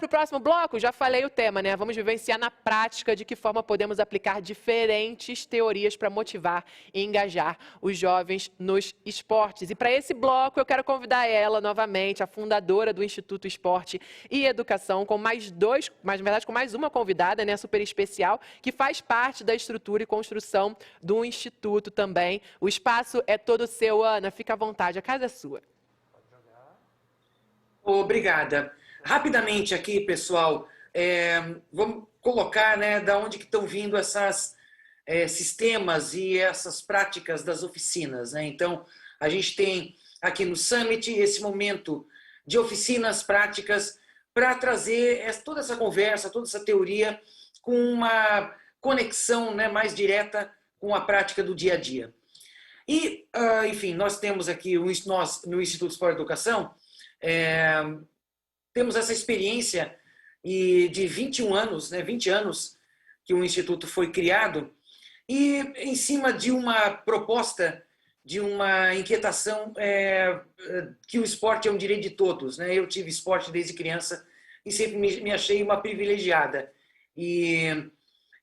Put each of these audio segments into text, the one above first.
para o próximo bloco? Já falei o tema, né? Vamos vivenciar na prática de que forma podemos aplicar diferentes teorias para motivar e engajar os jovens nos esportes. E para esse bloco eu quero convidar ela novamente, a fundadora do Instituto Esporte e Educação, com na verdade com mais uma convidada, né, super especial, que faz parte da estrutura e construção do Instituto também. O espaço é todo seu, Ana, fica à vontade, a casa é sua. Obrigada. Rapidamente aqui, pessoal, vamos colocar, né, da onde que estão vindo esses sistemas e essas práticas das oficinas, né? Então, a gente tem aqui no Summit esse momento de oficinas práticas para trazer toda essa conversa, toda essa teoria com uma conexão, né, mais direta com a prática do dia a dia. E, enfim, nós temos aqui, nós no Instituto Esporte e Educação, temos essa experiência de 21 anos, né, 20 anos que o Instituto foi criado, e em cima de uma proposta, de uma inquietação que o esporte é um direito de todos, né? Eu tive esporte desde criança e sempre me achei uma privilegiada. E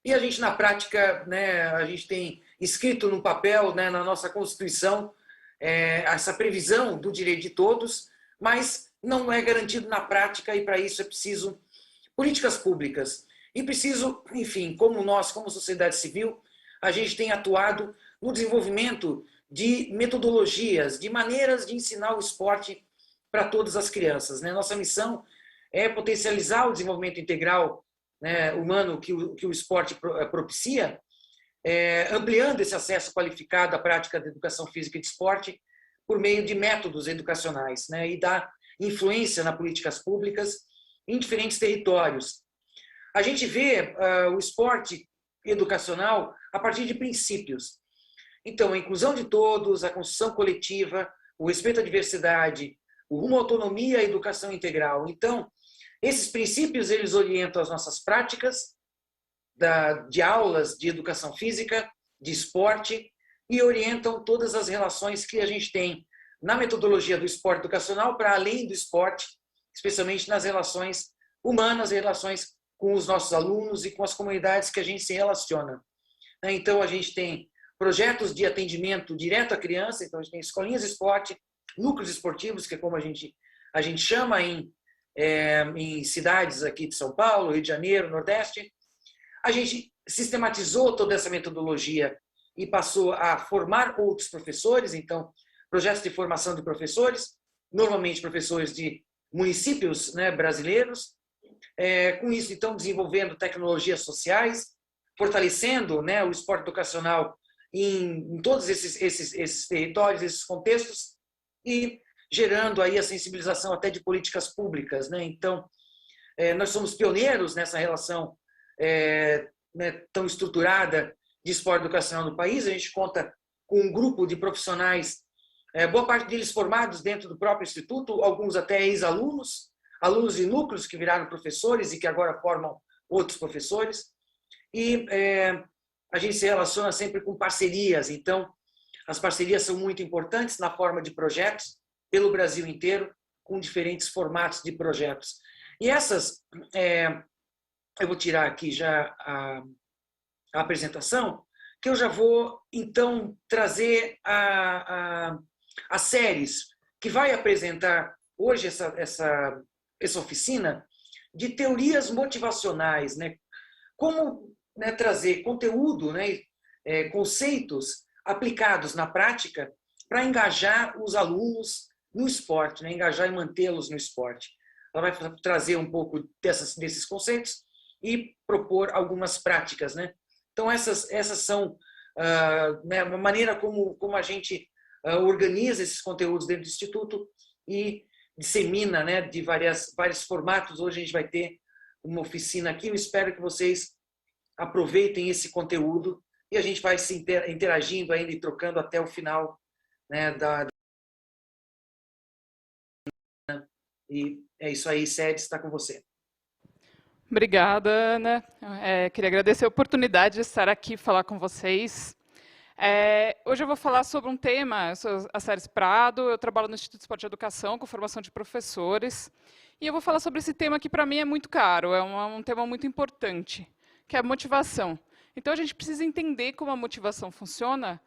a gente, na prática, né, a gente tem escrito no papel, né, na nossa Constituição, essa previsão do direito de todos, mas não é garantido na prática e para isso é preciso políticas públicas. E preciso, enfim, como nós, como sociedade civil, a gente tem atuado no desenvolvimento de metodologias, de maneiras de ensinar o esporte para todas as crianças, né? Nossa missão é potencializar o desenvolvimento integral, né, humano que o esporte propicia, ampliando esse acesso qualificado à prática da educação física e de esporte por meio de métodos educacionais, né, e da influência nas políticas públicas em diferentes territórios. A gente vê o esporte educacional a partir de princípios. Então, a inclusão de todos, a construção coletiva, o respeito à diversidade, o rumo à autonomia e à educação integral. Então, esses princípios, eles orientam as nossas práticas de aulas de educação física, de esporte, e orientam todas as relações que a gente tem na metodologia do esporte educacional para além do esporte, especialmente nas relações humanas, relações com os nossos alunos e com as comunidades que a gente se relaciona. Então, a gente tem projetos de atendimento direto à criança, então a gente tem escolinhas de esporte, núcleos esportivos, que é como a gente chama em cidades aqui de São Paulo, Rio de Janeiro, Nordeste. A gente sistematizou toda essa metodologia e passou a formar outros professores, então, projetos de formação de professores, normalmente professores de municípios, né, brasileiros, com isso, então, desenvolvendo tecnologias sociais, fortalecendo, né, o esporte educacional em todos esses territórios, esses contextos, e gerando aí a sensibilização até de políticas públicas, né? Então, nós somos pioneiros nessa relação né, tão estruturada de esporte educacional no país. A gente conta com um grupo de profissionais, boa parte deles formados dentro do próprio Instituto, alguns até ex-alunos, alunos de núcleos que viraram professores e que agora formam outros professores. E a gente se relaciona sempre com parcerias, então as parcerias são muito importantes na forma de projetos pelo Brasil inteiro, com diferentes formatos de projetos. E essas, eu vou tirar aqui já a apresentação, que eu já vou então trazer as séries que vai apresentar hoje essa oficina de teorias motivacionais, né? Como, né, trazer conteúdo, né, conceitos aplicados na prática para engajar os alunos no esporte, né, engajar e mantê-los no esporte. Ela vai trazer um pouco desses conceitos e propor algumas práticas, né? Então, essas são né, uma maneira como a gente organiza esses conteúdos dentro do Instituto e dissemina, né, de vários formatos. Hoje a gente vai ter uma oficina aqui. Eu espero que vocês aproveitem esse conteúdo e a gente vai se interagindo ainda e trocando até o final, né, E é isso aí, Sede, está com você. Obrigada, Ana. Queria agradecer a oportunidade de estar aqui e falar com vocês. Hoje eu vou falar sobre um tema, eu sou a Séries Prado, eu trabalho no Instituto de Esporte e Educação, com formação de professores, e eu vou falar sobre esse tema que, para mim, é muito caro, é um tema muito importante, que é a motivação. Então, a gente precisa entender como a motivação funciona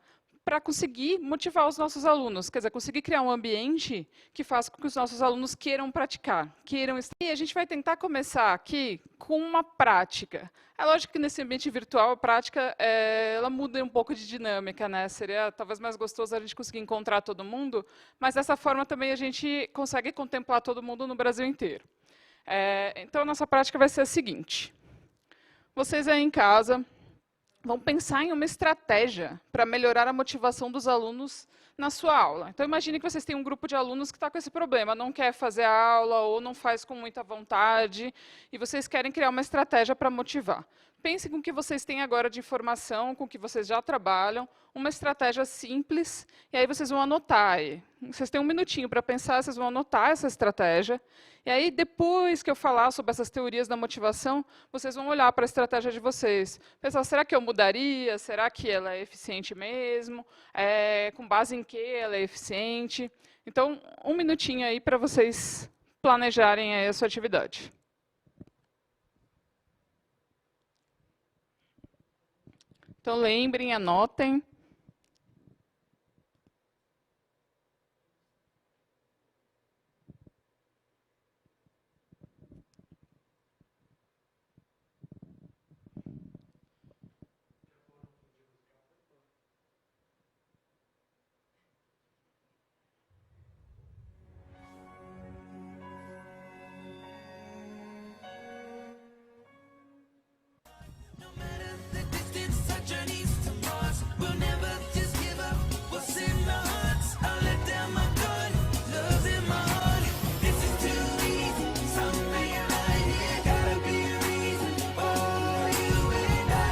para conseguir motivar os nossos alunos, quer dizer, conseguir criar um ambiente que faça com que os nossos alunos queiram praticar, queiram estar. E a gente vai tentar começar aqui com uma prática. É lógico que nesse ambiente virtual a prática ela muda um pouco de dinâmica, né? Seria talvez mais gostoso a gente conseguir encontrar todo mundo, mas dessa forma também a gente consegue contemplar todo mundo no Brasil inteiro. Então a nossa prática vai ser a seguinte: vocês aí em casa vão pensar em uma estratégia para melhorar a motivação dos alunos na sua aula. Então, imagine que vocês têm um grupo de alunos que está com esse problema, não quer fazer a aula ou não faz com muita vontade, e vocês querem criar uma estratégia para motivar. Pensem com o que vocês têm agora de informação, com o que vocês já trabalham, uma estratégia simples, e aí vocês vão anotar aí. Vocês têm um minutinho para pensar, vocês vão anotar essa estratégia, e aí, depois que eu falar sobre essas teorias da motivação, vocês vão olhar para a estratégia de vocês. Pensar, será que eu mudaria? Será que ela é eficiente mesmo? Com base em que ela é eficiente? Então, um minutinho aí para vocês planejarem aí a sua atividade. Então, lembrem, anotem.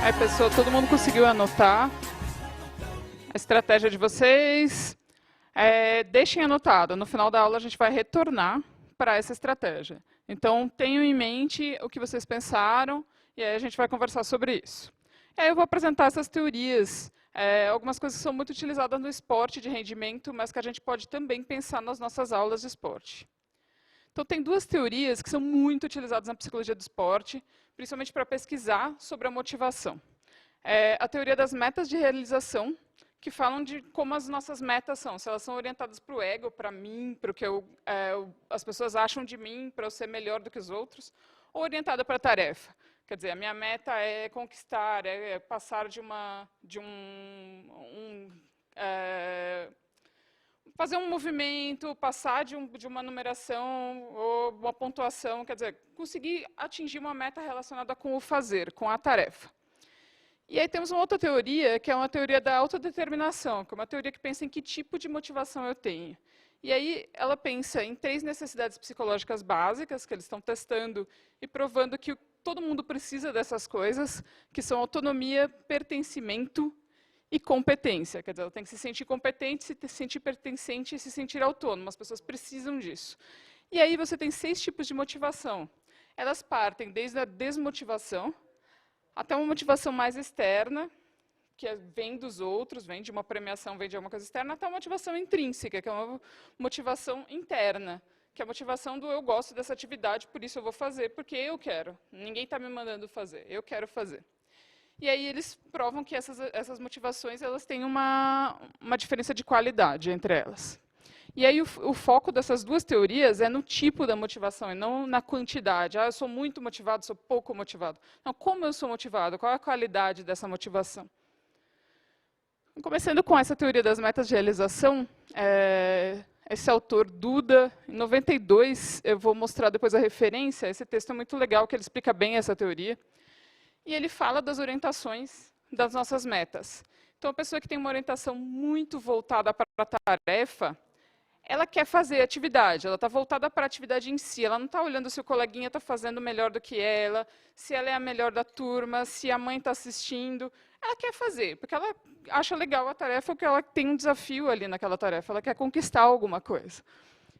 Aí, pessoal, todo mundo conseguiu anotar a estratégia de vocês? Deixem anotado. No final da aula, a gente vai retornar para essa estratégia. Então, tenham em mente o que vocês pensaram, e aí a gente vai conversar sobre isso. E aí eu vou apresentar essas teorias, algumas coisas que são muito utilizadas no esporte de rendimento, mas que a gente pode também pensar nas nossas aulas de esporte. Então, tem duas teorias que são muito utilizadas na psicologia do esporte, principalmente para pesquisar sobre a motivação. A teoria das metas de realização, que falam de como as nossas metas são, se elas são orientadas para o ego, para mim, para o que as pessoas acham de mim, para eu ser melhor do que os outros, ou orientada para a tarefa. Quer dizer, a minha meta é conquistar, é passar fazer um movimento, passar de uma numeração ou uma pontuação, quer dizer, conseguir atingir uma meta relacionada com o fazer, com a tarefa. E aí temos uma outra teoria, que é uma teoria da autodeterminação, que é uma teoria que pensa em que tipo de motivação eu tenho. E aí ela pensa em 3 necessidades psicológicas básicas, que eles estão testando e provando que todo mundo precisa dessas coisas, que são autonomia, pertencimento e competência. Quer dizer, ela tem que se sentir competente, se sentir pertencente e se sentir autônoma. As pessoas precisam disso. E aí você tem 6 tipos de motivação. Elas partem desde a desmotivação, até uma motivação mais externa, que vem dos outros, vem de uma premiação, vem de alguma coisa externa, até uma motivação intrínseca, que é uma motivação interna, que é a motivação do eu gosto dessa atividade, por isso eu vou fazer, porque eu quero. Ninguém está me mandando fazer, eu quero fazer. E aí eles provam que essas motivações elas têm uma diferença de qualidade entre elas. E aí o foco dessas duas teorias é no tipo da motivação, e não na quantidade. Eu sou muito motivado, sou pouco motivado. Não, como eu sou motivado? Qual é a qualidade dessa motivação? Começando com essa teoria das metas de realização, esse autor, Duda, em 92, eu vou mostrar depois a referência, esse texto é muito legal, que ele explica bem essa teoria. E ele fala das orientações das nossas metas. Então, a pessoa que tem uma orientação muito voltada para a tarefa, ela quer fazer atividade, ela está voltada para a atividade em si, ela não está olhando se o coleguinha está fazendo melhor do que ela, se ela é a melhor da turma, se a mãe está assistindo. Ela quer fazer, porque ela acha legal a tarefa, porque ela tem um desafio ali naquela tarefa, ela quer conquistar alguma coisa.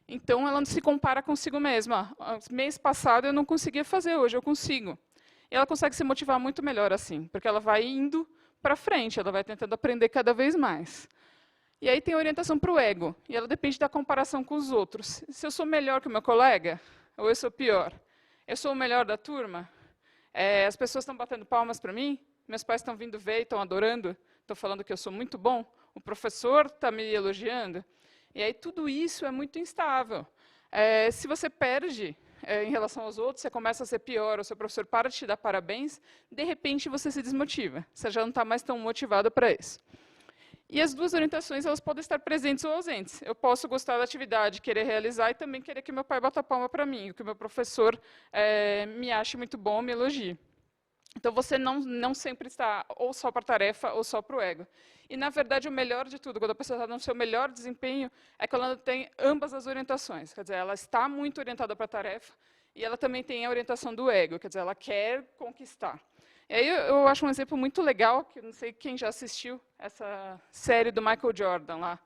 Então, ela não se compara consigo mesma. Mês passado eu não conseguia fazer, hoje eu consigo. E ela consegue se motivar muito melhor assim, porque ela vai indo para frente, ela vai tentando aprender cada vez mais. E aí tem a orientação para o ego, e ela depende da comparação com os outros. Se eu sou melhor que o meu colega, ou eu sou pior? Eu sou o melhor da turma? As pessoas estão batendo palmas para mim? Meus pais estão vindo ver e estão adorando? Estão falando que eu sou muito bom? O professor está me elogiando? E aí tudo isso é muito instável. Se você perde em relação aos outros, você começa a ser pior, o seu professor para de te dar parabéns, de repente você se desmotiva. Você já não está mais tão motivado para isso. E as duas orientações elas podem estar presentes ou ausentes. Eu posso gostar da atividade, querer realizar, e também querer que meu pai bata palma para mim, que o meu professor me ache muito bom, me elogie. Então, você não sempre está ou só para a tarefa ou só para o ego. E, na verdade, o melhor de tudo, quando a pessoa está no seu melhor desempenho, é quando ela tem ambas as orientações. Quer dizer, ela está muito orientada para a tarefa e ela também tem a orientação do ego, quer dizer, ela quer conquistar. E aí eu acho um exemplo muito legal, que eu não sei quem já assistiu essa série do Michael Jordan lá,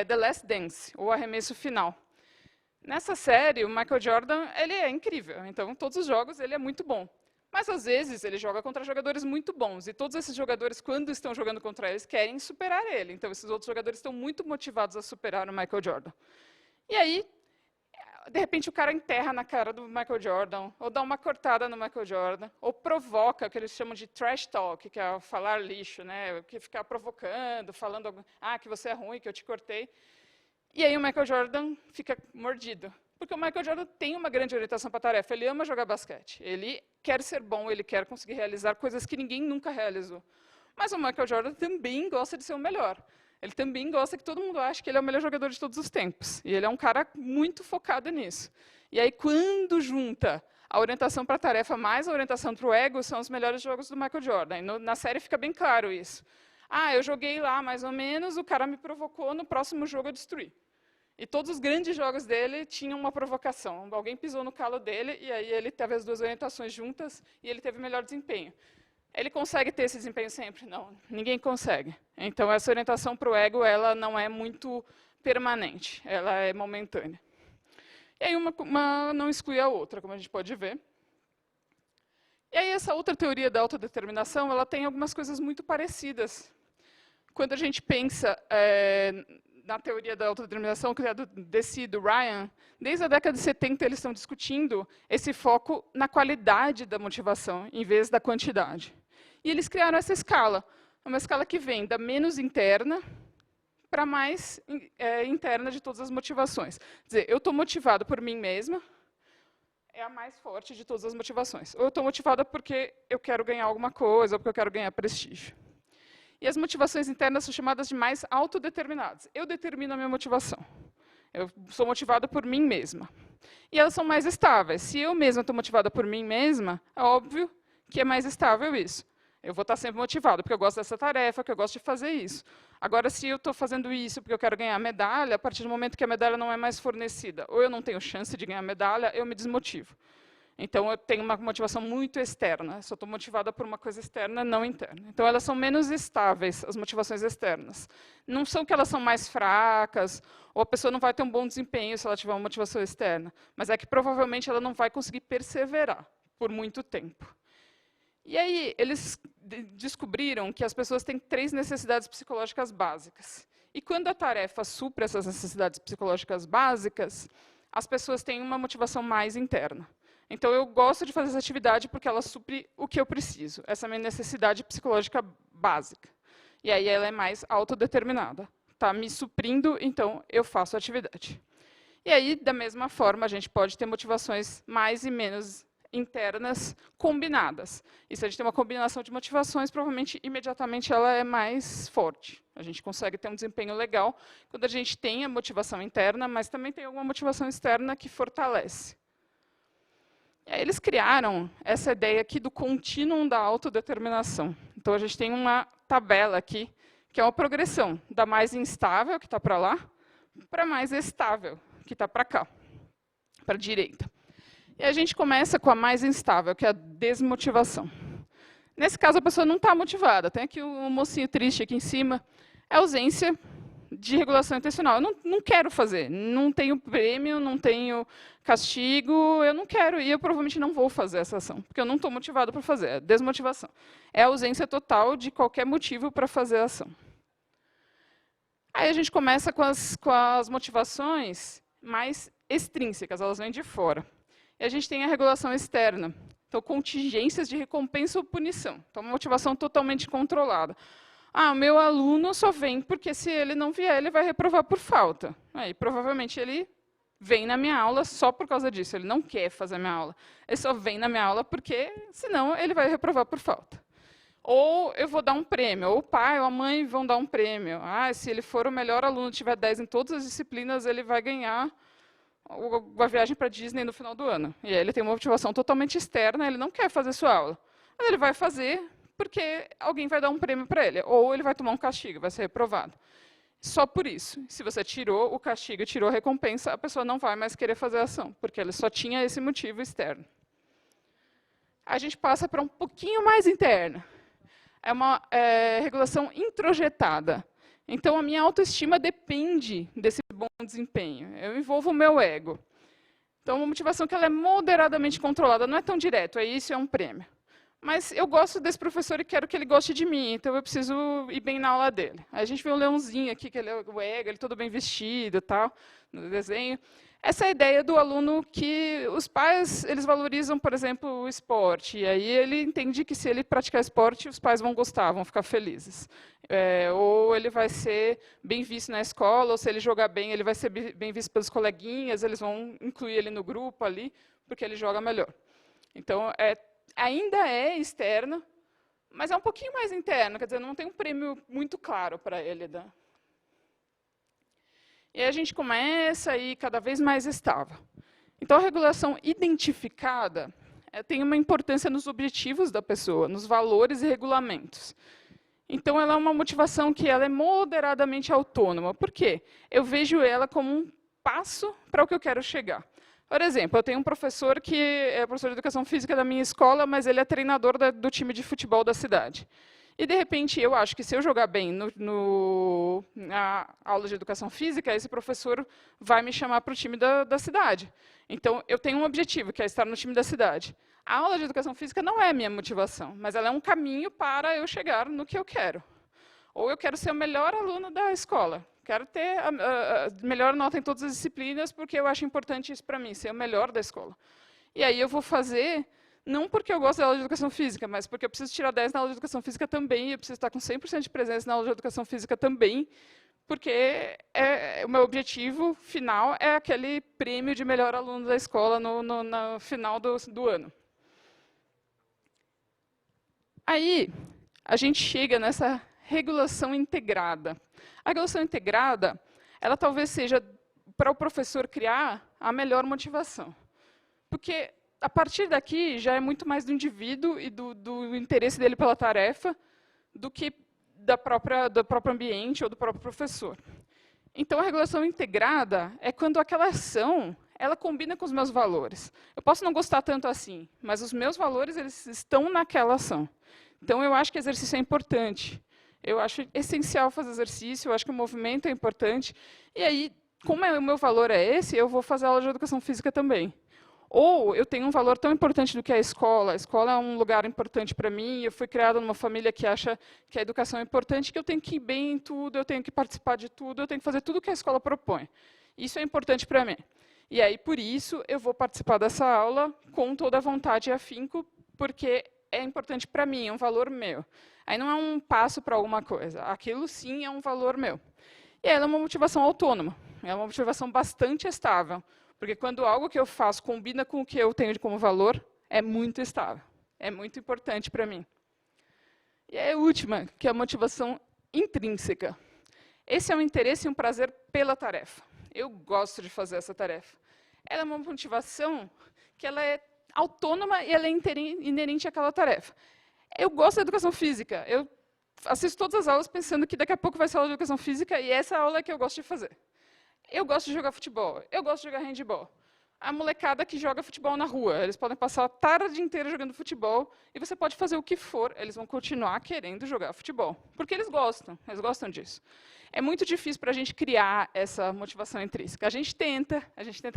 The Last Dance, ou Arremesso Final. Nessa série, o Michael Jordan ele é incrível, então, todos os jogos ele é muito bom. Mas, às vezes, ele joga contra jogadores muito bons, e todos esses jogadores, quando estão jogando contra eles, querem superar ele. Então, esses outros jogadores estão muito motivados a superar o Michael Jordan. E aí, de repente, o cara enterra na cara do Michael Jordan, ou dá uma cortada no Michael Jordan, ou provoca o que eles chamam de trash talk, que é falar lixo, né? Que ficar provocando, falando que você é ruim, que eu te cortei. E aí o Michael Jordan fica mordido. Porque o Michael Jordan tem uma grande orientação para a tarefa, ele ama jogar basquete, ele quer ser bom, ele quer conseguir realizar coisas que ninguém nunca realizou. Mas o Michael Jordan também gosta de ser o melhor. Ele também gosta que todo mundo ache que ele é o melhor jogador de todos os tempos. E ele é um cara muito focado nisso. E aí, quando junta a orientação para a tarefa mais a orientação para o ego, são os melhores jogos do Michael Jordan. E na série fica bem claro isso. Eu joguei lá mais ou menos, o cara me provocou, no próximo jogo eu destruí. E todos os grandes jogos dele tinham uma provocação. Alguém pisou no calo dele, e aí ele teve as duas orientações juntas, e ele teve melhor desempenho. Ele consegue ter esse desempenho sempre? Não, ninguém consegue. Então, essa orientação para o ego ela não é muito permanente, ela é momentânea. E aí, uma não exclui a outra, como a gente pode ver. E aí, essa outra teoria da autodeterminação ela tem algumas coisas muito parecidas. Quando a gente pensa na teoria da autodeterminação, que é do Deci, do Ryan, desde a década de 70 eles estão discutindo esse foco na qualidade da motivação, em vez da quantidade. E eles criaram essa escala, uma escala que vem da menos interna para mais interna de todas as motivações. Quer dizer, eu estou motivado por mim mesma, é a mais forte de todas as motivações. Ou eu estou motivada porque eu quero ganhar alguma coisa, ou porque eu quero ganhar prestígio. E as motivações internas são chamadas de mais autodeterminadas. Eu determino a minha motivação. Eu sou motivada por mim mesma. E elas são mais estáveis. Se eu mesma estou motivada por mim mesma, é óbvio que é mais estável isso. Eu vou estar sempre motivada, porque eu gosto dessa tarefa, porque eu gosto de fazer isso. Agora, se eu estou fazendo isso porque eu quero ganhar medalha, a partir do momento que a medalha não é mais fornecida, ou eu não tenho chance de ganhar medalha, eu me desmotivo. Então, eu tenho uma motivação muito externa. Só estou motivada por uma coisa externa, não interna. Então, elas são menos estáveis, as motivações externas. Não são que elas são mais fracas, ou a pessoa não vai ter um bom desempenho se ela tiver uma motivação externa, mas é que, provavelmente, ela não vai conseguir perseverar por muito tempo. E aí, eles descobriram que as pessoas têm 3 necessidades psicológicas básicas. E quando a tarefa supre essas necessidades psicológicas básicas, as pessoas têm uma motivação mais interna. Então, eu gosto de fazer essa atividade porque ela supre o que eu preciso. Essa é a minha necessidade psicológica básica. E aí ela é mais autodeterminada. Está me suprindo, então eu faço a atividade. E aí, da mesma forma, a gente pode ter motivações mais e menos internas combinadas. E se a gente tem uma combinação de motivações, provavelmente, imediatamente, ela é mais forte. A gente consegue ter um desempenho legal quando a gente tem a motivação interna, mas também tem alguma motivação externa que fortalece. E aí eles criaram essa ideia aqui do contínuo da autodeterminação. Então, a gente tem uma tabela aqui, que é uma progressão da mais instável, que está para lá, para mais estável, que está para cá, para a direita. E a gente começa com a mais instável, que é a desmotivação. Nesse caso, a pessoa não está motivada. Tem aqui um mocinho triste aqui em cima. É ausência de regulação intencional. Eu não quero fazer, não tenho prêmio, não tenho castigo, eu não quero, e eu provavelmente não vou fazer essa ação, porque eu não estou motivado para fazer, é desmotivação. É a ausência total de qualquer motivo para fazer a ação. Aí a gente começa com as motivações mais extrínsecas, elas vêm de fora. E a gente tem a regulação externa. Então, contingências de recompensa ou punição. Então, uma motivação totalmente controlada. O meu aluno só vem porque, se ele não vier, ele vai reprovar por falta. Aí, provavelmente, ele vem na minha aula só por causa disso. Ele não quer fazer a minha aula. Ele só vem na minha aula porque, senão, ele vai reprovar por falta. Ou eu vou dar um prêmio, ou o pai ou a mãe vão dar um prêmio. Se ele for o melhor aluno, tiver 10 em todas as disciplinas, ele vai ganhar a viagem para a Disney no final do ano. E aí ele tem uma motivação totalmente externa, ele não quer fazer sua aula. Mas ele vai fazer porque alguém vai dar um prêmio para ele, ou ele vai tomar um castigo, vai ser reprovado. Só por isso. Se você tirou o castigo, tirou a recompensa, a pessoa não vai mais querer fazer a ação, porque ele só tinha esse motivo externo. A gente passa para um pouquinho mais interno. É uma regulação introjetada. Então, a minha autoestima depende desse bom desempenho. Eu envolvo o meu ego. Então, uma motivação que ela é moderadamente controlada, não é tão direto, isso é um prêmio. Mas eu gosto desse professor e quero que ele goste de mim, então eu preciso ir bem na aula dele. Aí a gente vê um leãozinho aqui, que ele é o ego, ele todo bem vestido, tal, no desenho. Essa é a ideia do aluno que os pais eles valorizam, por exemplo, o esporte. E aí ele entende que, se ele praticar esporte, os pais vão gostar, vão ficar felizes. Ou ele vai ser bem visto na escola, ou se ele jogar bem, ele vai ser bem visto pelos coleguinhas, eles vão incluir ele no grupo ali, porque ele joga melhor. Então, ainda é externo, mas é um pouquinho mais interno, quer dizer, não tem um prêmio muito claro para ele. E aí a gente começa a ir cada vez mais estável. Então, a regulação identificada tem uma importância nos objetivos da pessoa, nos valores e regulamentos. Então, ela é uma motivação que ela é moderadamente autônoma. Por quê? Eu vejo ela como um passo para o que eu quero chegar. Por exemplo, eu tenho um professor que é professor de educação física da minha escola, mas ele é treinador do time de futebol da cidade. E, de repente, eu acho que, se eu jogar bem na aula de educação física, esse professor vai me chamar para o time da cidade. Então, eu tenho um objetivo, que é estar no time da cidade. A aula de educação física não é a minha motivação, mas ela é um caminho para eu chegar no que eu quero. Ou eu quero ser o melhor aluno da escola. Quero ter a melhor nota em todas as disciplinas, porque eu acho importante isso para mim, ser o melhor da escola. E aí eu vou fazer, não porque eu gosto da aula de educação física, mas porque eu preciso tirar 10 na aula de educação física também, e eu preciso estar com 100% de presença na aula de educação física também, porque o meu objetivo final é aquele prêmio de melhor aluno da escola no final do ano. Aí, a gente chega nessa regulação integrada. A regulação integrada, ela talvez seja, para o professor criar, a melhor motivação. Porque, a partir daqui, já é muito mais do indivíduo e do interesse dele pela tarefa do que do próprio ambiente ou do próprio professor. Então, a regulação integrada é quando aquela ação ela combina com os meus valores. Eu posso não gostar tanto assim, mas os meus valores eles estão naquela ação. Então, eu acho que exercício é importante. Eu acho essencial fazer exercício, eu acho que o movimento é importante. E aí, como o meu valor é esse, eu vou fazer aula de educação física também. Ou eu tenho um valor tão importante do que a escola é um lugar importante para mim, eu fui criada numa família que acha que a educação é importante, que eu tenho que ir bem em tudo, eu tenho que participar de tudo, eu tenho que fazer tudo o que a escola propõe. Isso é importante para mim. E aí, por isso, eu vou participar dessa aula com toda a vontade e afinco, porque é importante para mim, é um valor meu. Aí não é um passo para alguma coisa, aquilo sim é um valor meu. E ela é uma motivação autônoma, é uma motivação bastante estável, porque quando algo que eu faço combina com o que eu tenho como valor, é muito estável, é muito importante para mim. E a última, que é a motivação intrínseca. Esse é um interesse e um prazer pela tarefa. Eu gosto de fazer essa tarefa. Ela é uma motivação que ela é autônoma e ela é inerente àquela tarefa. Eu gosto da educação física. Eu assisto todas as aulas pensando que daqui a pouco vai ser aula de educação física e essa aula é que eu gosto de fazer. Eu gosto de jogar futebol. Eu gosto de jogar handebol. a molecada que joga futebol na rua. Eles podem passar a tarde inteira jogando futebol e você pode fazer o que for, eles vão continuar querendo jogar futebol, porque eles gostam disso. É muito difícil para a gente criar essa motivação intrínseca. A gente tenta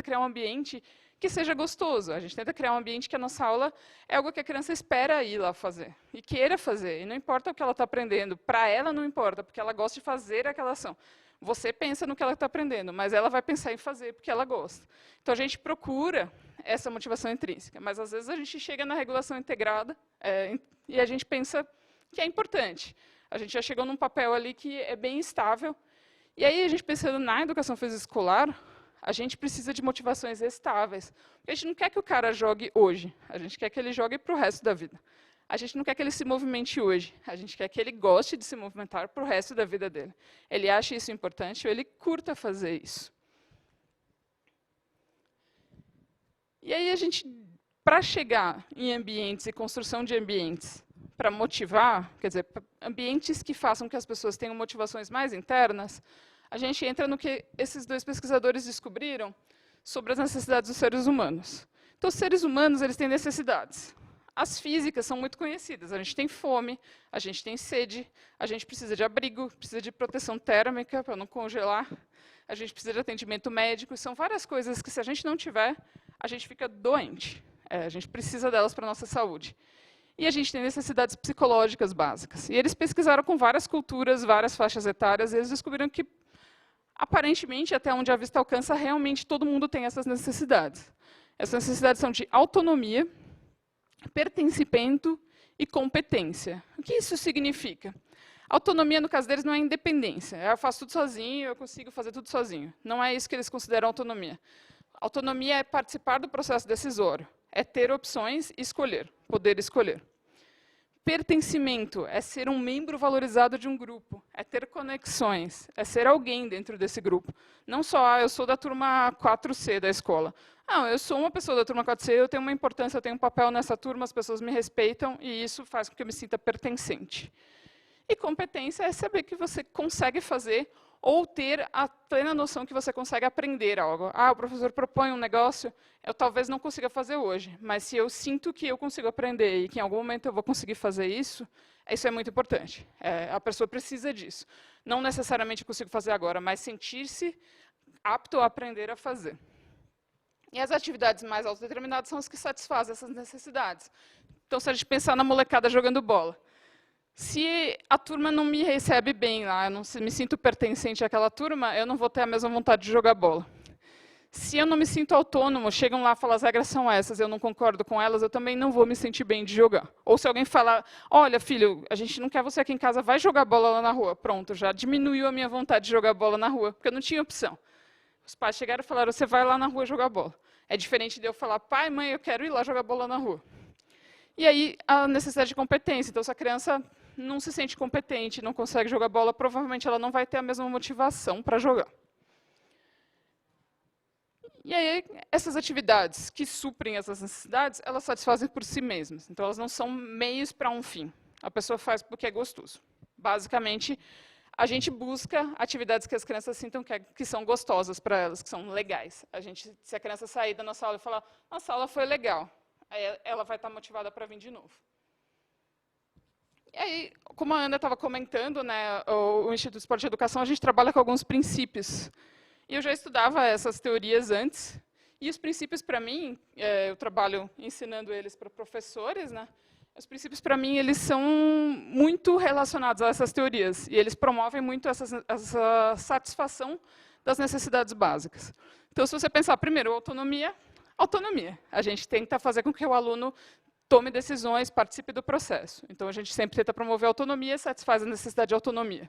criar um ambiente que seja gostoso, a gente tenta criar um ambiente que a nossa aula é algo que a criança espera ir lá fazer, e queira fazer, e não importa o que ela está aprendendo, para ela não importa, porque ela gosta de fazer aquela ação. Você pensa no que ela está aprendendo, mas ela vai pensar em fazer porque ela gosta. Então, a gente procura essa motivação intrínseca, mas, às vezes, a gente chega na regulação integrada e a gente pensa que é importante. A gente já chegou num papel ali que é bem estável. E aí, a gente pensando na educação física escolar, a gente precisa de motivações estáveis. Porque a gente não quer que o cara jogue hoje, a gente quer que ele jogue para o resto da vida. A gente não quer que ele se movimente hoje, a gente quer que ele goste de se movimentar para o resto da vida dele. Ele acha isso importante ou ele curta fazer isso. E aí, para chegar em ambientes e construção de ambientes, para motivar, quer dizer, ambientes que façam que as pessoas tenham motivações mais internas, a gente entra no que esses dois pesquisadores descobriram sobre as necessidades dos seres humanos. Então, os seres humanos, eles têm necessidades. As físicas são muito conhecidas. A gente tem fome, a gente tem sede, a gente precisa de abrigo, precisa de proteção térmica para não congelar, a gente precisa de atendimento médico. São várias coisas que, se a gente não tiver, a gente fica doente. A gente precisa delas para a nossa saúde. E a gente tem necessidades psicológicas básicas. E eles pesquisaram com várias culturas, várias faixas etárias, e eles descobriram que, aparentemente, até onde a vista alcança, realmente todo mundo tem essas necessidades. Essas necessidades são de autonomia, pertencimento e competência. O que isso significa? Autonomia, no caso deles, não é independência. Eu faço tudo sozinho, eu consigo fazer tudo sozinho. Não é isso que eles consideram autonomia. Autonomia é participar do processo decisório, é ter opções e escolher, poder escolher. Pertencimento é ser um membro valorizado de um grupo, é ter conexões, é ser alguém dentro desse grupo. Não só, eu sou da turma 4C da escola. Não, eu sou uma pessoa da turma 4C, eu tenho uma importância, eu tenho um papel nessa turma, as pessoas me respeitam, e isso faz com que eu me sinta pertencente. E competência é saber que você consegue fazer ou ter a plena noção que você consegue aprender algo. O professor propõe um negócio, eu talvez não consiga fazer hoje, mas se eu sinto que eu consigo aprender e que em algum momento eu vou conseguir fazer isso é muito importante. A pessoa precisa disso. Não necessariamente consigo fazer agora, mas sentir-se apto a aprender a fazer. E as atividades mais autodeterminadas são as que satisfazem essas necessidades. Então, se a gente pensar na molecada jogando bola, se a turma não me recebe bem lá, eu não me sinto pertencente àquela turma, eu não vou ter a mesma vontade de jogar bola. Se eu não me sinto autônomo, chegam lá e falam, as regras são essas, eu não concordo com elas, eu também não vou me sentir bem de jogar. Ou se alguém falar, olha, filho, a gente não quer você aqui em casa, vai jogar bola lá na rua. Pronto, já diminuiu a minha vontade de jogar bola na rua, porque eu não tinha opção. Os pais chegaram e falaram, você vai lá na rua jogar bola. É diferente de eu falar, pai, mãe, eu quero ir lá jogar bola na rua. E aí, a necessidade de competência. Então, se a criança não se sente competente, não consegue jogar bola, provavelmente ela não vai ter a mesma motivação para jogar. E aí, essas atividades que suprem essas necessidades, elas satisfazem por si mesmas. Então, elas não são meios para um fim. A pessoa faz porque é gostoso. Basicamente, a gente busca atividades que as crianças sintam que são gostosas para elas, que são legais. Se a criança sair da nossa aula e falar, nossa aula foi legal, aí ela vai estar motivada para vir de novo. E aí, como a Ana estava comentando, né, o Instituto de Esporte e Educação, a gente trabalha com alguns princípios. E eu já estudava essas teorias antes, e os princípios, para mim, eu trabalho ensinando eles para professores, né? Os princípios, para mim, eles são muito relacionados a essas teorias, e eles promovem muito essa satisfação das necessidades básicas. Então, se você pensar, primeiro, autonomia. A gente tenta fazer com que o aluno tome decisões, participe do processo. Então, a gente sempre tenta promover a autonomia e satisfaz a necessidade de autonomia.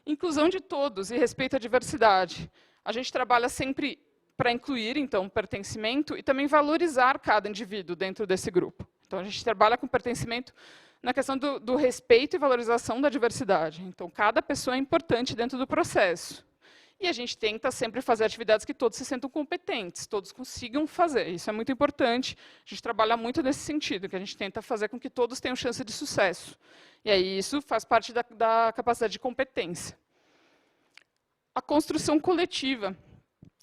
Inclusão de todos e respeito à diversidade. A gente trabalha sempre para incluir, então, pertencimento e também valorizar cada indivíduo dentro desse grupo. Então, a gente trabalha com pertencimento na questão do respeito e valorização da diversidade. Então, cada pessoa é importante dentro do processo. E a gente tenta sempre fazer atividades que todos se sentam competentes, todos consigam fazer. Isso é muito importante. A gente trabalha muito nesse sentido, que a gente tenta fazer com que todos tenham chance de sucesso. E aí isso faz parte da capacidade de competência. A construção coletiva.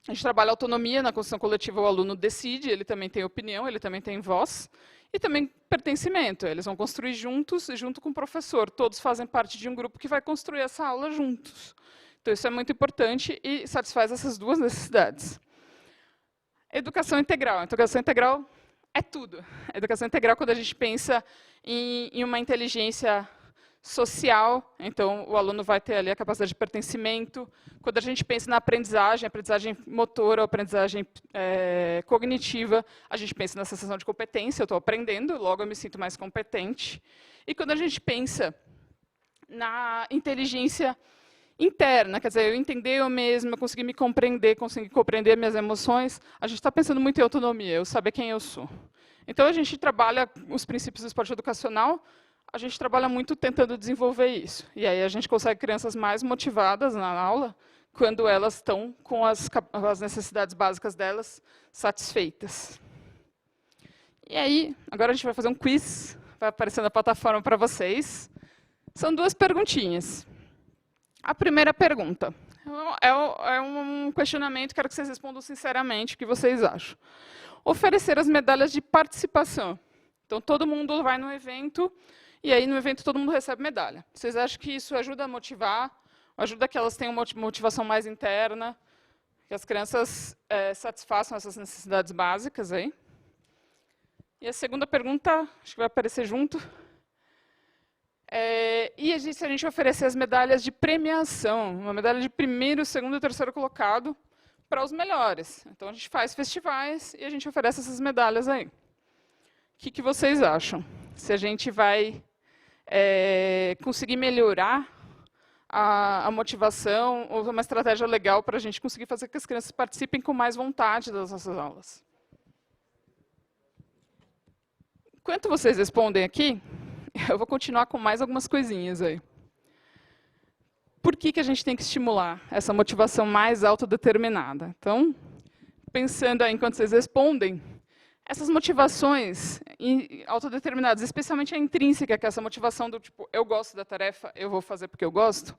A gente trabalha autonomia na construção coletiva, o aluno decide, ele também tem opinião, ele também tem voz, e também pertencimento. Eles vão construir juntos, junto com o professor. Todos fazem parte de um grupo que vai construir essa aula juntos. Então, isso é muito importante e satisfaz essas duas necessidades. Educação integral. Educação integral é tudo. Educação integral, quando a gente pensa em uma inteligência social, então o aluno vai ter ali a capacidade de pertencimento. Quando a gente pensa na aprendizagem motora, aprendizagem cognitiva, a gente pensa na sensação de competência, eu estou aprendendo, logo eu me sinto mais competente. E quando a gente pensa na inteligência interna, quer dizer, eu entender eu mesma, conseguir me compreender, conseguir compreender minhas emoções, a gente está pensando muito em autonomia, eu saber quem eu sou. Então, a gente trabalha os princípios do esporte educacional, a gente trabalha muito tentando desenvolver isso. E aí a gente consegue crianças mais motivadas na aula, quando elas estão com as necessidades básicas delas satisfeitas. E aí, agora a gente vai fazer um quiz, vai aparecer na plataforma para vocês. São 2 perguntinhas. A primeira pergunta é um questionamento, quero que vocês respondam sinceramente o que vocês acham. Oferecer as medalhas de participação. Então, todo mundo vai no evento, e aí no evento todo mundo recebe medalha. Vocês acham que isso ajuda a motivar? Ajuda que elas tenham uma motivação mais interna? Que as crianças satisfaçam essas necessidades básicas aí? E a segunda pergunta, acho que vai aparecer junto. E se a gente oferecer as medalhas de premiação, uma medalha de primeiro, segundo e terceiro colocado para os melhores. Então, a gente faz festivais e a gente oferece essas medalhas aí. O que vocês acham? Se a gente vai conseguir melhorar a motivação ou uma estratégia legal para a gente conseguir fazer com que as crianças participem com mais vontade das nossas aulas? Enquanto vocês respondem aqui, eu vou continuar com mais algumas coisinhas aí. Por que a gente tem que estimular essa motivação mais autodeterminada? Então, pensando aí enquanto vocês respondem, essas motivações autodeterminadas, especialmente a intrínseca, que é essa motivação do tipo, eu gosto da tarefa, eu vou fazer porque eu gosto,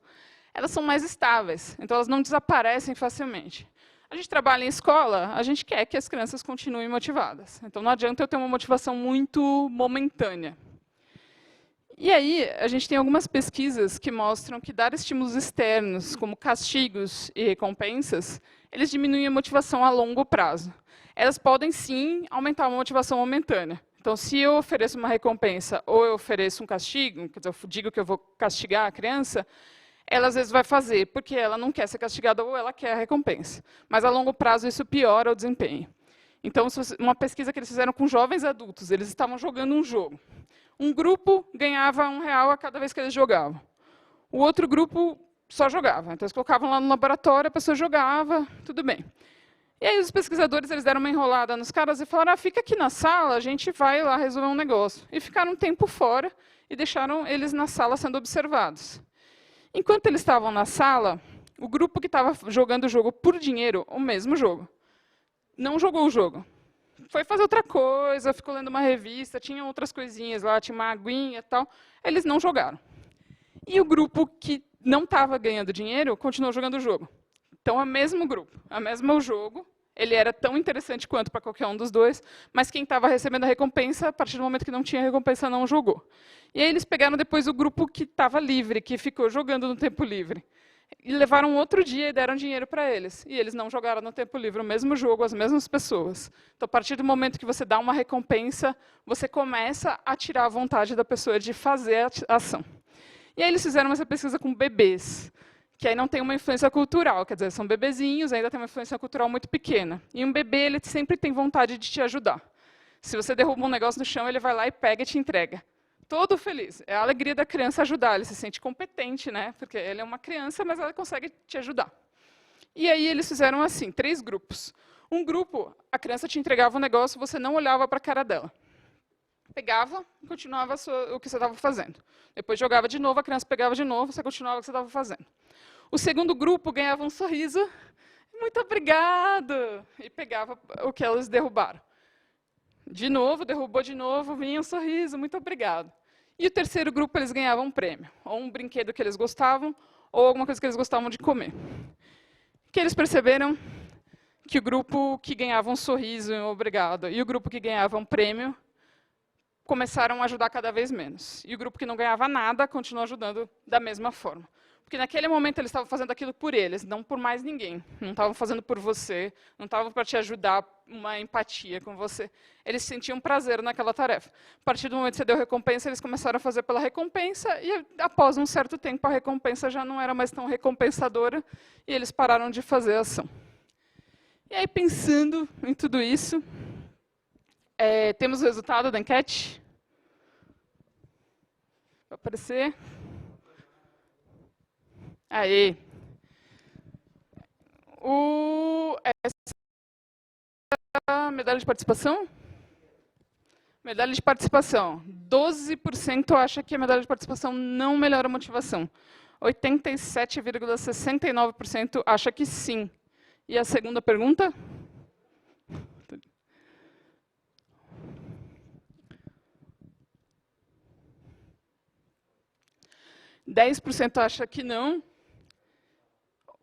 elas são mais estáveis, então elas não desaparecem facilmente. A gente trabalha em escola, a gente quer que as crianças continuem motivadas. Então, não adianta eu ter uma motivação muito momentânea. E aí, a gente tem algumas pesquisas que mostram que dar estímulos externos, como castigos e recompensas, eles diminuem a motivação a longo prazo. Elas podem, sim, aumentar a motivação momentânea. Então, se eu ofereço uma recompensa ou eu ofereço um castigo, quer dizer, eu digo que eu vou castigar a criança, ela às vezes vai fazer porque ela não quer ser castigada ou ela quer a recompensa. Mas, a longo prazo, isso piora o desempenho. Então, uma pesquisa que eles fizeram com jovens adultos, eles estavam jogando um jogo. Um grupo ganhava R$1 a cada vez que eles jogavam. O outro grupo só jogava. Então, eles colocavam lá no laboratório, a pessoa jogava, tudo bem. E aí, os pesquisadores eles deram uma enrolada nos caras e falaram, fica aqui na sala, a gente vai lá resolver um negócio. E ficaram um tempo fora e deixaram eles na sala sendo observados. Enquanto eles estavam na sala, o grupo que estava jogando o jogo por dinheiro, o mesmo jogo, não jogou o jogo. Foi fazer outra coisa, ficou lendo uma revista, tinha outras coisinhas lá, tinha uma aguinha e tal. Eles não jogaram. E o grupo que não estava ganhando dinheiro continuou jogando o jogo. Então, é o mesmo grupo, é o mesmo jogo. Ele era tão interessante quanto para qualquer um dos dois, mas quem estava recebendo a recompensa, a partir do momento que não tinha recompensa, não jogou. E aí eles pegaram depois o grupo que estava livre, que ficou jogando no tempo livre. E levaram outro dia e deram dinheiro para eles. E eles não jogaram no tempo livre o mesmo jogo, as mesmas pessoas. Então, a partir do momento que você dá uma recompensa, você começa a tirar a vontade da pessoa de fazer a ação. E aí eles fizeram essa pesquisa com bebês, que aí não tem uma influência cultural, quer dizer, são bebezinhos, ainda tem uma influência cultural muito pequena. E um bebê ele sempre tem vontade de te ajudar. Se você derruba um negócio no chão, ele vai lá e pega e te entrega. Todo feliz. É a alegria da criança ajudar. Ele se sente competente, né? Porque ele é uma criança, mas ela consegue te ajudar. E aí eles fizeram assim, 3 grupos. Um grupo, a criança te entregava um negócio, você não olhava para a cara dela. Pegava e continuava o que você estava fazendo. Depois jogava de novo, a criança pegava de novo, você continuava o que você estava fazendo. O segundo grupo ganhava um sorriso, muito obrigado, e pegava o que elas derrubaram. De novo, derrubou de novo, vinha um sorriso, muito obrigado. E o terceiro grupo, eles ganhavam um prêmio, ou um brinquedo que eles gostavam, ou alguma coisa que eles gostavam de comer. O que eles perceberam? que o grupo que ganhava um sorriso, um obrigado, e o grupo que ganhava um prêmio começaram a ajudar cada vez menos. E o grupo que não ganhava nada continuou ajudando da mesma forma. Porque naquele momento eles estavam fazendo aquilo por eles, não por mais ninguém. Não estavam fazendo por você, não estavam para te ajudar, uma empatia com você. Eles sentiam prazer naquela tarefa. A partir do momento que você deu recompensa, eles começaram a fazer pela recompensa, e após um certo tempo a recompensa já não era mais tão recompensadora, e eles pararam de fazer a ação. E aí, pensando em tudo isso, temos o resultado da enquete? Vai aparecer? Aí. Essa medalha de participação? Medalha de participação. 12% acha que a medalha de participação não melhora a motivação. 87,69% acha que sim. E a segunda pergunta? 10% acha que não.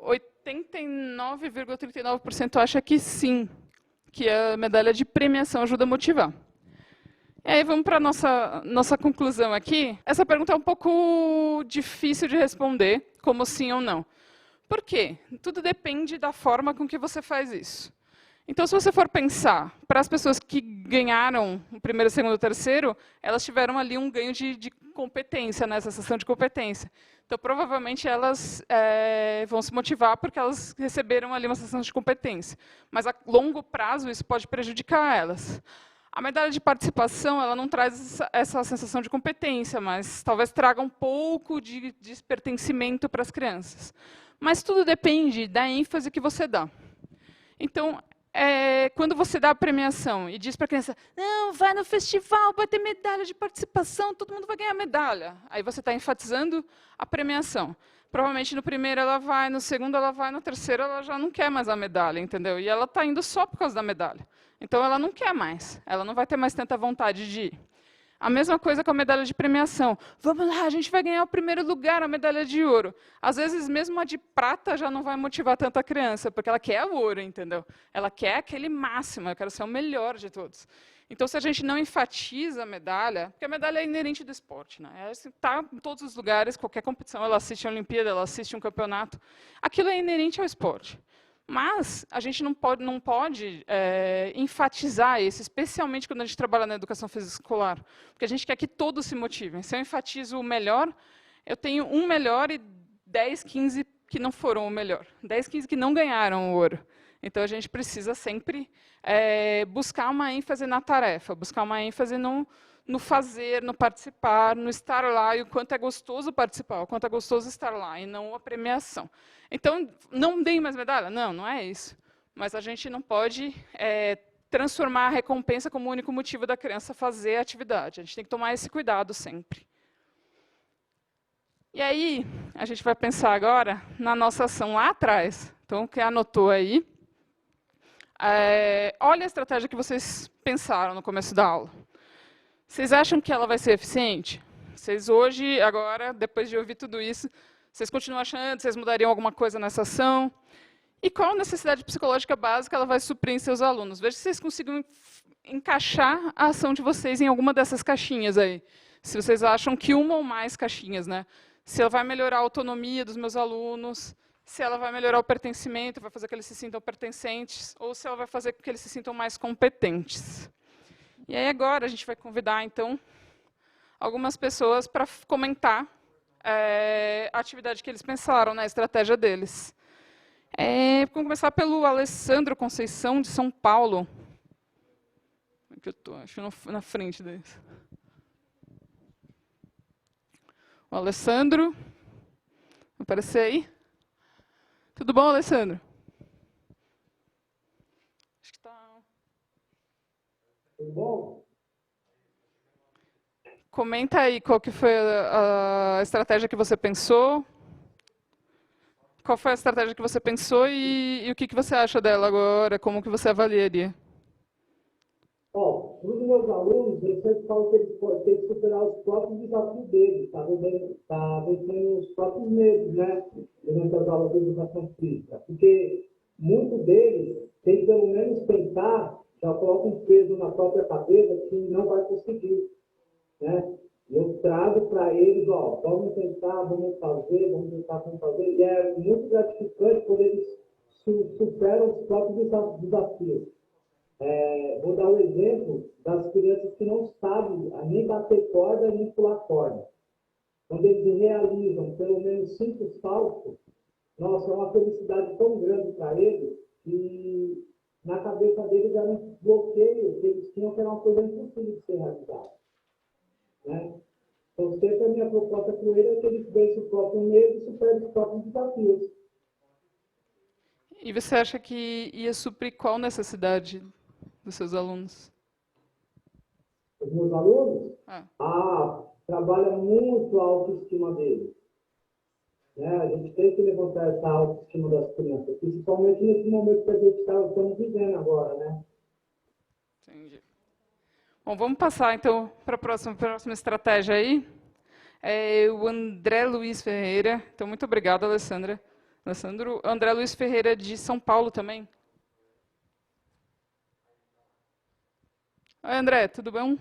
89,39% acha que sim, que a medalha de premiação ajuda a motivar. E aí vamos para a nossa conclusão aqui. Essa pergunta é um pouco difícil de responder, como sim ou não. Por quê? Tudo depende da forma com que você faz isso. Então, se você for pensar, para as pessoas que ganharam o primeiro, segundo, terceiro, elas tiveram ali um ganho de competência, nessa sessão de competência. Então, provavelmente, elas vão se motivar porque elas receberam ali uma sessão de competência. Mas, a longo prazo, isso pode prejudicar elas. A medalha de participação ela não traz essa sensação de competência, mas talvez traga um pouco de pertencimento para as crianças. Mas tudo depende da ênfase que você dá. Então, quando você dá a premiação e diz para a criança, não, vai no festival, vai ter medalha de participação, todo mundo vai ganhar medalha. Aí você está enfatizando a premiação. Provavelmente no primeiro ela vai, no segundo ela vai, no terceiro ela já não quer mais a medalha, entendeu? E ela está indo só por causa da medalha. Então ela não quer mais, ela não vai ter mais tanta vontade de ir. A mesma coisa com a medalha de premiação. Vamos lá, a gente vai ganhar o primeiro lugar, a medalha de ouro. Às vezes, mesmo a de prata já não vai motivar tanto a criança, porque ela quer o ouro, entendeu? Ela quer aquele máximo, eu quero ser o melhor de todos. Então, se a gente não enfatiza a medalha, porque a medalha é inerente do esporte, né? Ela está em todos os lugares, qualquer competição, ela assiste a Olimpíada, ela assiste um campeonato. Aquilo é inerente ao esporte. Mas a gente não pode enfatizar isso, especialmente quando a gente trabalha na educação física escolar, porque a gente quer que todos se motivem. Se eu enfatizo o melhor, eu tenho um melhor e 10, 15 que não foram o melhor, 10, 15 que não ganharam o ouro. Então, a gente precisa sempre buscar uma ênfase na tarefa, buscar uma ênfase no fazer, no participar, no estar lá, e o quanto é gostoso participar, o quanto é gostoso estar lá, e não a premiação. Então, não deem mais medalha? Não, não é isso. Mas a gente não pode transformar a recompensa como o único motivo da criança fazer a atividade. A gente tem que tomar esse cuidado sempre. E aí, a gente vai pensar agora na nossa ação lá atrás. Então, quem anotou aí, olha a estratégia que vocês pensaram no começo da aula. Vocês acham que ela vai ser eficiente? Vocês hoje, agora, depois de ouvir tudo isso, vocês continuam achando, vocês mudariam alguma coisa nessa ação? E qual necessidade psicológica básica ela vai suprir em seus alunos? Veja se vocês conseguem encaixar a ação de vocês em alguma dessas caixinhas aí. Se vocês acham que uma ou mais caixinhas, né? Se ela vai melhorar a autonomia dos meus alunos, se ela vai melhorar o pertencimento, vai fazer com que eles se sintam pertencentes, ou se ela vai fazer com que eles se sintam mais competentes. E aí agora a gente vai convidar, então, algumas pessoas para comentar a atividade que eles pensaram, né, a estratégia deles. Vamos começar pelo Alessandro Conceição, de São Paulo. Aqui eu estou, acho, na frente deles. O Alessandro, vai aparecer aí? Tudo bom, Alessandro? Acho que está... Tudo bom? Comenta aí qual que foi a estratégia que você pensou. Qual foi a estratégia que você pensou e o que você acha dela agora? Como que você avaliaria? Para os meus alunos, eu sempre falo que eles têm que superar os próprios desafios deles, tá vencendo os próprios medos, né? Durante as aulas de educação física. Porque muitos deles têm pelo menos tentar, já coloca um peso na própria cabeça que não vai conseguir, né? Eu trago para eles, ó, vamos tentar, vamos fazer, e é muito gratificante quando eles superam os próprios desafios. Vou dar o exemplo das crianças que não sabem nem bater corda, nem pular corda. Quando eles realizam pelo menos 5 saltos, nossa, é uma felicidade tão grande para eles que na cabeça deles era um bloqueio que eles tinham, que era uma coisa impossível de ser realizada, né? Então, sempre a minha proposta com ele é que eles vencem o próprio medo e superem os próprios desafios. E você acha que ia suprir qual necessidade dos seus alunos? Os meus alunos, trabalham muito a autoestima deles. Né? A gente tem que levantar essa autoestima das crianças, principalmente nesse momento que a gente estamos vivendo agora, né? Entendi. Bom, vamos passar, então, para a próxima estratégia aí. O André Luiz Ferreira. Então, muito obrigada, Alessandro. André Luiz Ferreira, de São Paulo também. Oi, André, tudo bom?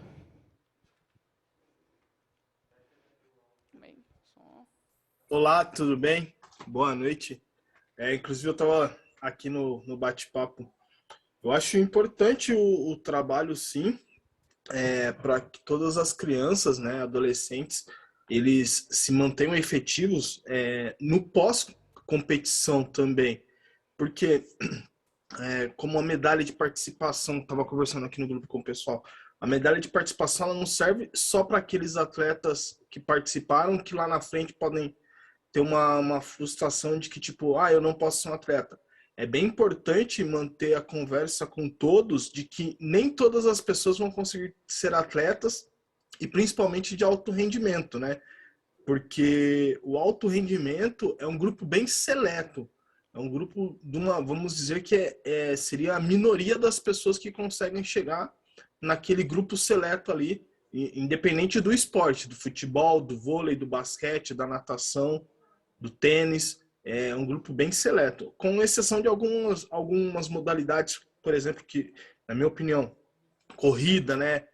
Olá, tudo bem? Boa noite. Inclusive, eu estava aqui no bate-papo. Eu acho importante o trabalho, sim, para que todas as crianças, né, adolescentes, eles se mantenham efetivos no pós-competição também. Porque, como a medalha de participação, estava conversando aqui no grupo com o pessoal, a medalha de participação ela não serve só para aqueles atletas que participaram, que lá na frente podem ter uma frustração de que, tipo, eu não posso ser um atleta. É bem importante manter a conversa com todos de que nem todas as pessoas vão conseguir ser atletas e principalmente de alto rendimento, né? Porque o alto rendimento é um grupo bem seleto. É um grupo vamos dizer que seria a minoria das pessoas que conseguem chegar naquele grupo seleto ali, independente do esporte, do futebol, do vôlei, do basquete, da natação, do tênis. É um grupo bem seleto, com exceção de algumas modalidades, por exemplo, que, na minha opinião, corrida, né?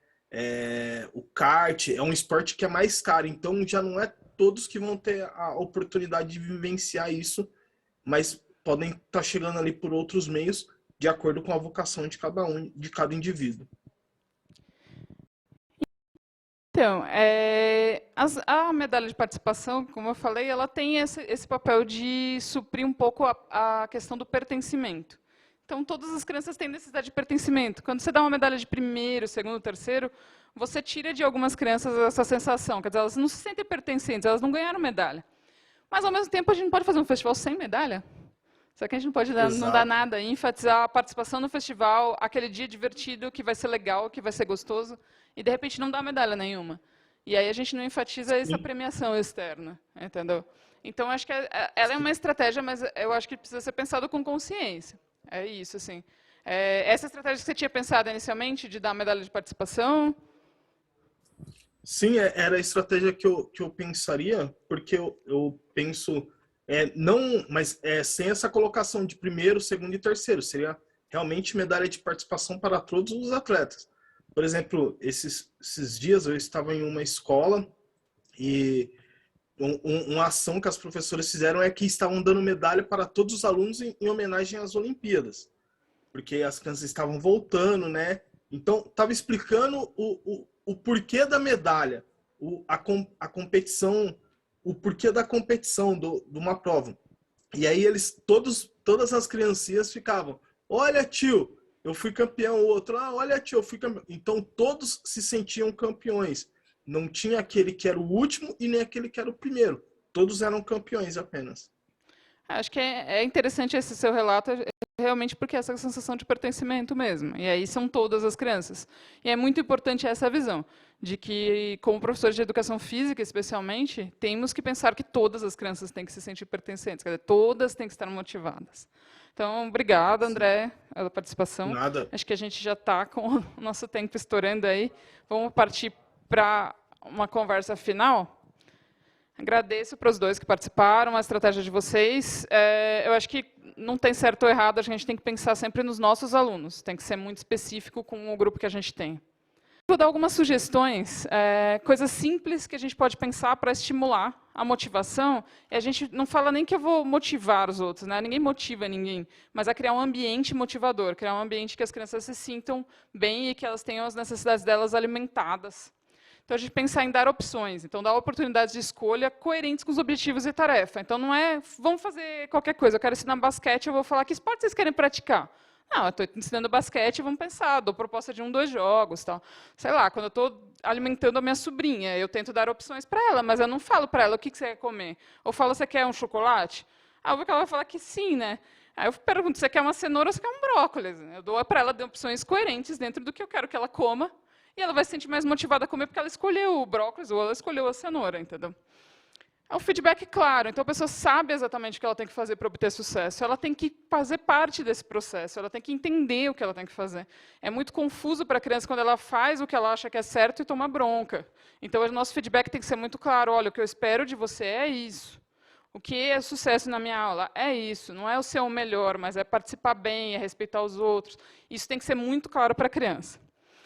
O kart é um esporte que é mais caro, então já não é todos que vão ter a oportunidade de vivenciar isso, mas podem estar chegando ali por outros meios, de acordo com a vocação de cada indivíduo. Então, a medalha de participação, como eu falei, ela tem esse papel de suprir um pouco a questão do pertencimento. Então, todas as crianças têm necessidade de pertencimento. Quando você dá uma medalha de primeiro, segundo, terceiro, você tira de algumas crianças essa sensação. Quer dizer, elas não se sentem pertencentes, elas não ganharam medalha. Mas, ao mesmo tempo, a gente não pode fazer um festival sem medalha? Será que a gente não pode não dar nada e enfatizar a participação no festival, aquele dia divertido, que vai ser legal, que vai ser gostoso, e, de repente, não dá medalha nenhuma? E aí a gente não enfatiza essa premiação externa, entendeu? Então, acho que ela é uma estratégia, mas eu acho que precisa ser pensado com consciência. É isso, assim. Essa estratégia que você tinha pensado inicialmente, de dar medalha de participação? Sim, era a estratégia que eu pensaria, porque eu penso, mas sem essa colocação de primeiro, segundo e terceiro, seria realmente medalha de participação para todos os atletas. Por exemplo, esses dias eu estava em uma escola e uma ação que as professoras fizeram é que estavam dando medalha para todos os alunos em homenagem às Olimpíadas, porque as crianças estavam voltando, né? Então, estava explicando o porquê da medalha, a competição, o porquê da competição de uma prova. E aí todas as criancinhas ficavam, olha, tio, eu fui campeão, o outro, olha, tio, eu fui campeão. Então, todos se sentiam campeões. Não tinha aquele que era o último e nem aquele que era o primeiro. Todos eram campeões apenas. Acho que é interessante esse seu relato, realmente porque é essa sensação de pertencimento mesmo. E aí são todas as crianças. E é muito importante essa visão, de que, como professores de educação física, especialmente, temos que pensar que todas as crianças têm que se sentir pertencentes, quer dizer, todas têm que estar motivadas. Então, obrigada, André, pela participação. Nada. Acho que a gente já está com o nosso tempo estourando aí. Vamos partir para uma conversa final. Agradeço para os dois que participaram, a estratégia de vocês. Eu acho que não tem certo ou errado, a gente tem que pensar sempre nos nossos alunos, tem que ser muito específico com o grupo que a gente tem. Vou dar algumas sugestões, coisas simples que a gente pode pensar para estimular a motivação. E a gente não fala nem que eu vou motivar os outros, né? Ninguém motiva ninguém, mas é criar um ambiente motivador, criar um ambiente que as crianças se sintam bem e que elas tenham as necessidades delas alimentadas. Então, a gente pensar em dar opções, então dar oportunidades de escolha coerentes com os objetivos e tarefa. Então, não é, vamos fazer qualquer coisa, eu quero ensinar basquete, eu vou falar, que esporte vocês querem praticar? Não, eu estou ensinando basquete, vamos pensar, dou proposta de 1, 2 jogos. Tal. Sei lá, quando eu estou alimentando a minha sobrinha, eu tento dar opções para ela, mas eu não falo para ela o que você quer comer. Ou falo, você quer um chocolate? Eu vou que ela vai falar que sim, né? Aí eu pergunto, você quer uma cenoura ou você quer um brócolis? Eu dou para ela opções coerentes dentro do que eu quero que ela coma, e ela vai se sentir mais motivada a comer porque ela escolheu o brócolis ou ela escolheu a cenoura, entendeu? É um feedback claro, então a pessoa sabe exatamente o que ela tem que fazer para obter sucesso. Ela tem que fazer parte desse processo, ela tem que entender o que ela tem que fazer. É muito confuso para a criança quando ela faz o que ela acha que é certo e toma bronca. Então, o nosso feedback tem que ser muito claro. Olha, o que eu espero de você é isso. O que é sucesso na minha aula? É isso. Não é o ser o melhor, mas é participar bem, é respeitar os outros. Isso tem que ser muito claro para a criança.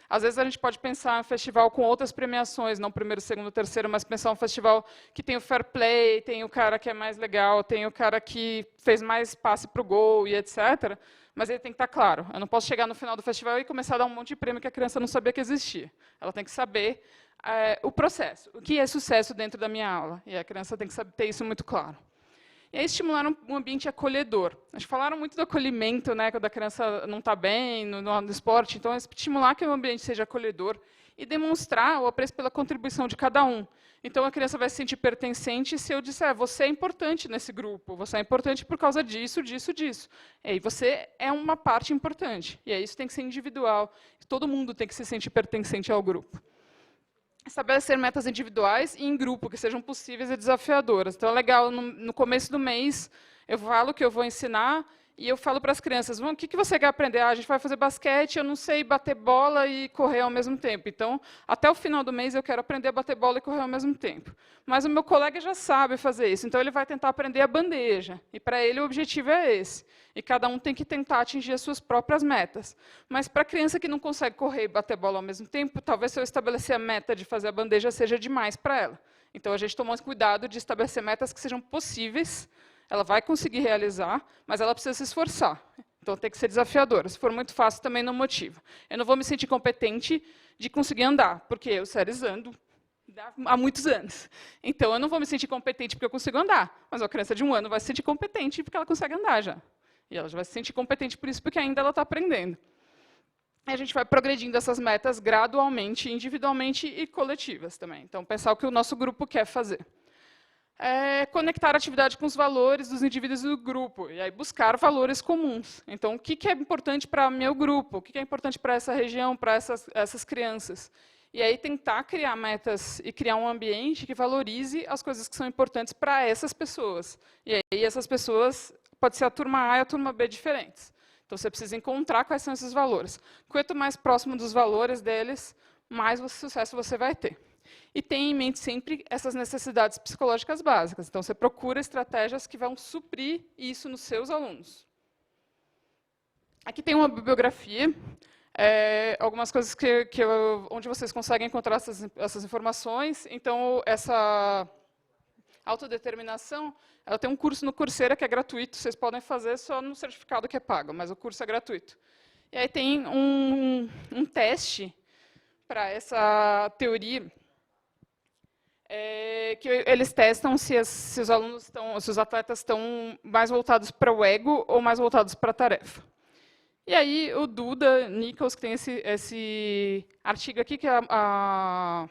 Às vezes, a gente pode pensar em um festival com outras premiações, não primeiro, segundo, terceiro, mas pensar um festival que tem o fair play, tem o cara que é mais legal, tem o cara que fez mais passe para o gol, e etc. Mas ele tem que estar claro. Eu não posso chegar no final do festival e começar a dar um monte de prêmio que a criança não sabia que existia. Ela tem que saber o processo, o que é sucesso dentro da minha aula. E a criança tem que ter isso muito claro. E aí, estimular um ambiente acolhedor. A gente falaram muito do acolhimento, né, quando a criança não está bem no esporte. Então, estimular que o ambiente seja acolhedor e demonstrar o apreço pela contribuição de cada um. Então, a criança vai se sentir pertencente se eu disser, você é importante nesse grupo, você é importante por causa disso, disso, disso. E aí, você é uma parte importante. E aí, isso tem que ser individual. Todo mundo tem que se sentir pertencente ao grupo. Estabelecer metas individuais e em grupo, que sejam possíveis e desafiadoras. Então, é legal, no começo do mês, eu falo que eu vou ensinar e eu falo para as crianças, o que você quer aprender? A gente vai fazer basquete, eu não sei bater bola e correr ao mesmo tempo. Então, até o final do mês, eu quero aprender a bater bola e correr ao mesmo tempo. Mas o meu colega já sabe fazer isso, então ele vai tentar aprender a bandeja. E, para ele, o objetivo é esse. E cada um tem que tentar atingir as suas próprias metas. Mas, para a criança que não consegue correr e bater bola ao mesmo tempo, talvez, se eu estabelecer a meta de fazer a bandeja, seja demais para ela. Então, a gente tomou esse cuidado de estabelecer metas que sejam possíveis. Ela vai conseguir realizar, mas ela precisa se esforçar. Então, tem que ser desafiadora. Se for muito fácil, também não motiva. Eu não vou me sentir competente de conseguir andar, porque eu, Séries, ando há muitos anos. Então, eu não vou me sentir competente porque eu consigo andar, mas uma criança de 1 ano vai se sentir competente porque ela consegue andar já. E ela já vai se sentir competente por isso, porque ainda ela está aprendendo. E a gente vai progredindo essas metas gradualmente, individualmente e coletivas também. Então, pensar o que o nosso grupo quer fazer. Conectar a atividade com os valores dos indivíduos do grupo, e aí buscar valores comuns. Então, o que é importante para o meu grupo? O que é importante para essa região, para essas crianças? E aí tentar criar metas e criar um ambiente que valorize as coisas que são importantes para essas pessoas. E aí essas pessoas, pode ser a turma A e a turma B diferentes. Então, você precisa encontrar quais são esses valores. Quanto mais próximo dos valores deles, mais sucesso você vai ter. E tenha em mente sempre essas necessidades psicológicas básicas. Então, você procura estratégias que vão suprir isso nos seus alunos. Aqui tem uma bibliografia, algumas coisas onde vocês conseguem encontrar essas informações. Então, essa autodeterminação, ela tem um curso no Coursera que é gratuito, vocês podem fazer só no certificado que é pago, mas o curso é gratuito. E aí tem um teste para essa teoria, que eles testam se os alunos se os atletas estão mais voltados para o ego ou mais voltados para a tarefa. E aí o Duda Nichols, que tem esse artigo aqui, que a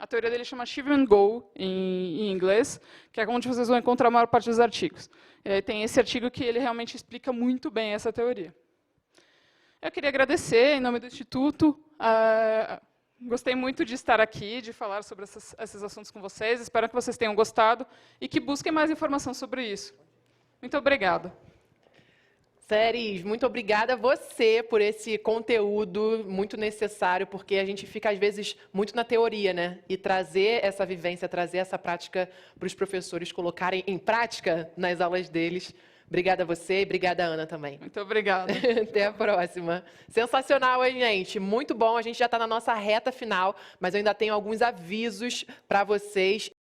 teoria dele chama Achievement Goal em inglês, que é onde vocês vão encontrar a maior parte dos artigos. E aí tem esse artigo que ele realmente explica muito bem essa teoria. Eu queria agradecer, em nome do Instituto, gostei muito de estar aqui, de falar sobre esses assuntos com vocês. Espero que vocês tenham gostado e que busquem mais informação sobre isso. Muito obrigada. Séries, muito obrigada a você por esse conteúdo muito necessário, porque a gente fica, às vezes, muito na teoria, né? E trazer essa vivência, trazer essa prática para os professores colocarem em prática nas aulas deles, Obrigada a você e obrigada, Ana, também. Muito obrigada. Até a próxima. Sensacional, hein, gente? Muito bom. A gente já está na nossa reta final, mas eu ainda tenho alguns avisos para vocês.